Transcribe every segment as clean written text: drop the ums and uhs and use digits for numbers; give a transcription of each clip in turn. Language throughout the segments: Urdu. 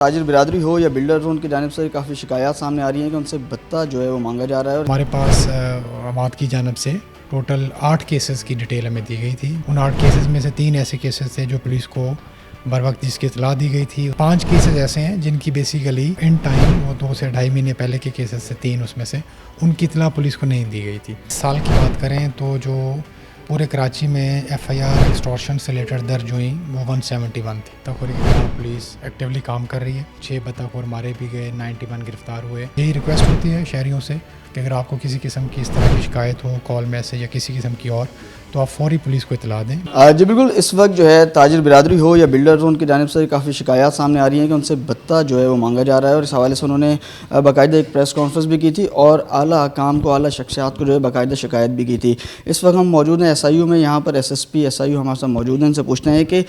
تاجر برادری ہو یا بلڈر ہو، ان کی جانب سے کافی شکایات سامنے آ رہی ہیں کہ ان سے بھتہ جو ہے وہ مانگا جا رہا ہے. ہمارے پاس عوام کی جانب سے ٹوٹل 8 کیسز کی ڈیٹیل ہمیں دی گئی تھی. ان 8 کیسز میں سے 3 ایسے کیسز تھے جو پولیس کو بر وقت جس کی اطلاع دی گئی تھی. 5 کیسز ایسے ہیں جن کی بیسیکلی ان ٹائم وہ 2 سے 2.5 مہینے پہلے کے کیسز سے 3 اس میں سے ان کی اطلاع پولیس کو نہیں دی گئی تھی. سال کی بات کریں تو جو پورے کراچی میں ایف آئی آر ایکسٹورشن سے ریلیٹڈ درج ہوئیں وہ 171 تھی. بطخوری کے خلاف پولیس ایکٹیولی کام کر رہی ہے. 6 بطخور مارے بھی گئے، 91 گرفتار ہوئے. یہی ریکویسٹ ہوتی ہے شہریوں سے کہ اگر آپ کو کسی قسم کی اس طرح کی شکایت ہو، کال میسج یا کسی قسم کی اور، تو آپ فوری پولیس کو اطلاع دیں. جی بالکل، اس وقت جو ہے تاجر برادری ہو یا بلڈر ہو، ان کی جانب سے کافی شکایات سامنے آ رہی ہیں کہ ان سے بھتہ جو ہے وہ مانگا جا رہا ہے. اور اس حوالے سے انہوں نے باقاعدہ ایک پریس کانفرنس بھی کی تھی اور اعلیٰ حکام کو، اعلیٰ شخصیات کو جو ہے باقاعدہ شکایت بھی کی تھی. اس وقت ہم موجود ہیں ایس آئی یو میں. یہاں پر S S P S I U ہمارے ساتھ موجود ہیں. ان سے پوچھتے ہیں کہ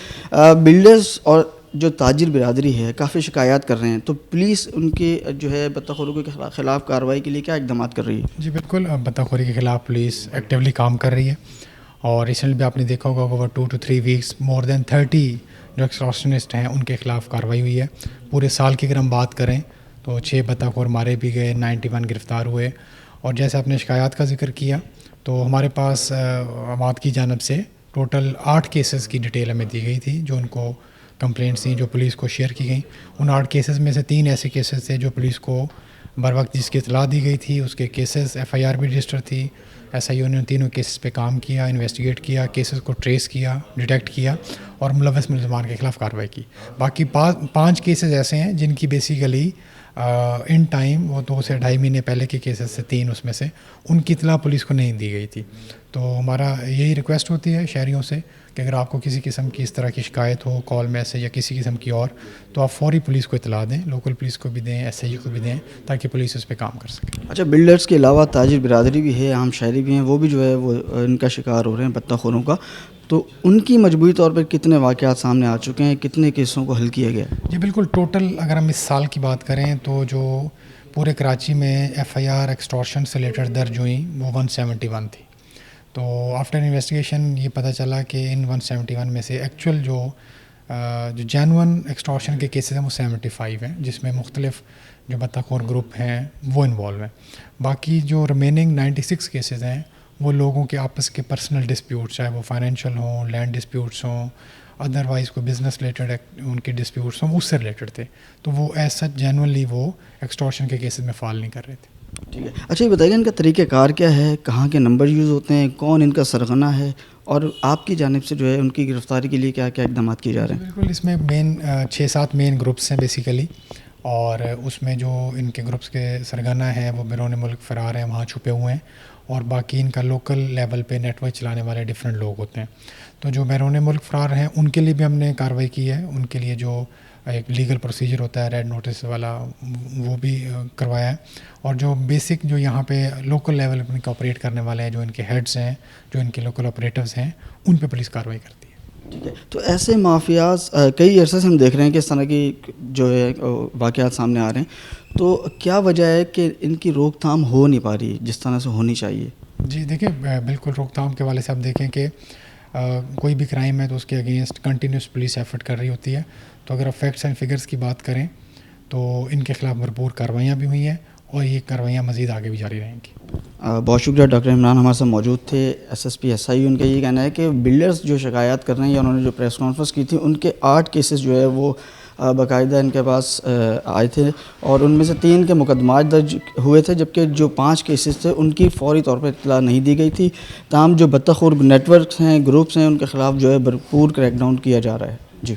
بلڈرز اور جو تاجر برادری ہے کافی شکایات کر رہے ہیں، تو پولیس ان کے جو ہے بطخوروں کے خلاف کارروائی کے لیے کیا اقدامات کر رہی ہے؟ جی بالکل، بطخوری کے خلاف پولیس ایکٹیولی کام کر رہی ہے. اور ریسنٹلی بھی آپ نے دیکھا ہوگا اوور 2 to 3 ویکس مور دین 30 جو ایکسٹورشنسٹ ہیں ان کے خلاف کارروائی ہوئی ہے. پورے سال کی اگر ہم بات کریں تو 6 بطخور مارے بھی گئے، 91 گرفتار ہوئے. اور جیسے آپ نے شکایات کا ذکر کیا تو ہمارے پاس عوام کی جانب سے ٹوٹل 8 کیسز کی ڈیٹیل ہمیں دی گئی تھی جو ان کو کمپلینٹس تھیں جو پولیس کو شیئر کی گئیں. ان 8 کیسز میں سے 3 ایسے کیسز تھے جو پولیس کو بر وقت جس کی اطلاع دی گئی تھی اس کے کیسز ایف آئی آر بھی رجسٹر تھی. ایس آئی او نے ان تینوں کیسز پہ کام کیا، انویسٹیگیٹ کیا، کیسز کو ٹریس کیا، ڈیٹیکٹ کیا اور ملوث ملزمان کے خلاف کارروائی کی. باقی 5 کیسز ایسے ہیں جن کی بیسیکلی ان ٹائم وہ 2 سے 2.5 مہینے پہلے کے کیسز سے 3 اس میں سے ان کی اطلاع پولیس کو نہیں دی گئی تھی. تو ہمارا یہی ریکویسٹ ہوتی ہے شہریوں سے کہ اگر آپ کو کسی قسم کی اس طرح کی شکایت ہو، کال میسج یا کسی قسم کی اور، تو آپ فوری پولیس کو اطلاع دیں. لوکل پولیس کو بھی دیں، ایس آئی کو بھی دیں تاکہ پولیس اس پہ کام کر سکے. اچھا، بلڈرز کے علاوہ تاجر برادری بھی ہے، عام شہری بھی ہیں، وہ بھی جو ہے وہ ان کا شکار ہو رہے ہیں بھتہ خوروں کا. تو ان کی مجموعی طور پر کتنے واقعات سامنے آ چکے ہیں، کتنے کیسوں کو حل کیا گیا؟ جی بالکل، ٹوٹل اگر ہم اس سال کی بات کریں تو جو پورے کراچی میں ایف آئی آر ایکسٹورشن سے ریلیٹڈ درج ہوئیں وہ 171 تھی. تو آفٹر انویسٹیگیشن یہ پتہ چلا کہ ان 171 میں سے ایکچوئل جو جینون ایکسٹورشن کے کیسز ہیں وہ 75 ہیں، جس میں مختلف جو بطخور گروپ ہیں وہ انوالو ہیں. باقی جو ریمیننگ 96 کیسز ہیں وہ لوگوں کے آپس کے پرسنل ڈسپیوٹس، چاہے وہ فائنینشیل ہوں، لینڈ ڈسپیوٹس ہوں، ادروائز کوئی بزنس ریلیٹڈ ان کے ڈسپیوٹس ہوں، اس سے ریلیٹڈ تھے. تو وہ ایسا جینونلی وہ ایکسٹورشن کے کیسز میں فال نہیں کر رہے تھے. ٹھیک ہے. اچھا یہ بتائیے ان کا طریقہ کار کیا ہے، کہاں کے نمبر یوز ہوتے ہیں، کون ان کا سرغنہ ہے، اور آپ کی جانب سے جو ہے ان کی گرفتاری کے لیے کیا کیا اقدامات کیے جا رہے ہیں؟ بالکل، اس میں 6-7 مین گروپس ہیں بیسیکلی. اور اس میں جو ان کے گروپس کے سرگرانہ ہیں وہ بیرون ملک فرار ہیں، وہاں چھپے ہوئے ہیں. اور باقی ان کا لوکل لیول پہ نیٹ ورک چلانے والے ڈفرینٹ لوگ ہوتے ہیں. تو جو بیرون ملک فرار ہیں ان کے لیے بھی ہم نے کارروائی کی ہے. ان کے لیے جو ایک لیگل پروسیجر ہوتا ہے ریڈ نوٹس والا وہ بھی کروایا ہے. اور جو بیسک جو یہاں پہ لوکل لیول پہ ان کے آپریٹ کرنے والے ہیں، جو ان کے ہیڈز ہیں، جو ان کے لوکل آپریٹرز ہیں، ان پہ پولیس کارروائی کرتی ہے. ٹھیک ہے. تو ایسے مافیاز کئی عرصے سے ہم دیکھ رہے ہیں کہ اس طرح کی جو ہے واقعات سامنے آ رہے ہیں، تو کیا وجہ ہے کہ ان کی روک تھام ہو نہیں پا رہی جس طرح سے ہونی چاہیے؟ جی دیکھیں، بالکل روک تھام کے والے سے آپ دیکھیں کہ کوئی بھی کرائم ہے تو اس کے اگینسٹ کنٹینیوس پولیس ایفرٹ کر رہی ہوتی ہے. تو اگر آپ فیکٹس اینڈ فگرز کی بات کریں تو ان کے خلاف بھرپور کارروائیاں بھی ہوئی ہیں اور یہ کارروائیاں مزید آگے بھی جاری رہیں گی. بہت شکریہ. ڈاکٹر عمران ہمارے ساتھ موجود تھے، S S P S I. ان کا یہ کہنا ہے کہ بلڈرز جو شکایات کر رہے ہیں یا انہوں نے جو پریس کانفرنس کی تھی ان کے 8 کیسز جو ہے وہ باقاعدہ ان کے پاس آئے تھے اور ان میں سے 3 کے مقدمات درج ہوئے تھے، جبکہ جو 5 کیسز تھے ان کی فوری طور پر اطلاع نہیں دی گئی تھی. تاہم جو بطخور نیٹ ورکس ہیں، گروپس ہیں، ان کے خلاف جو ہے بھرپور کریک ڈاؤن کیا جا رہا ہے. جی.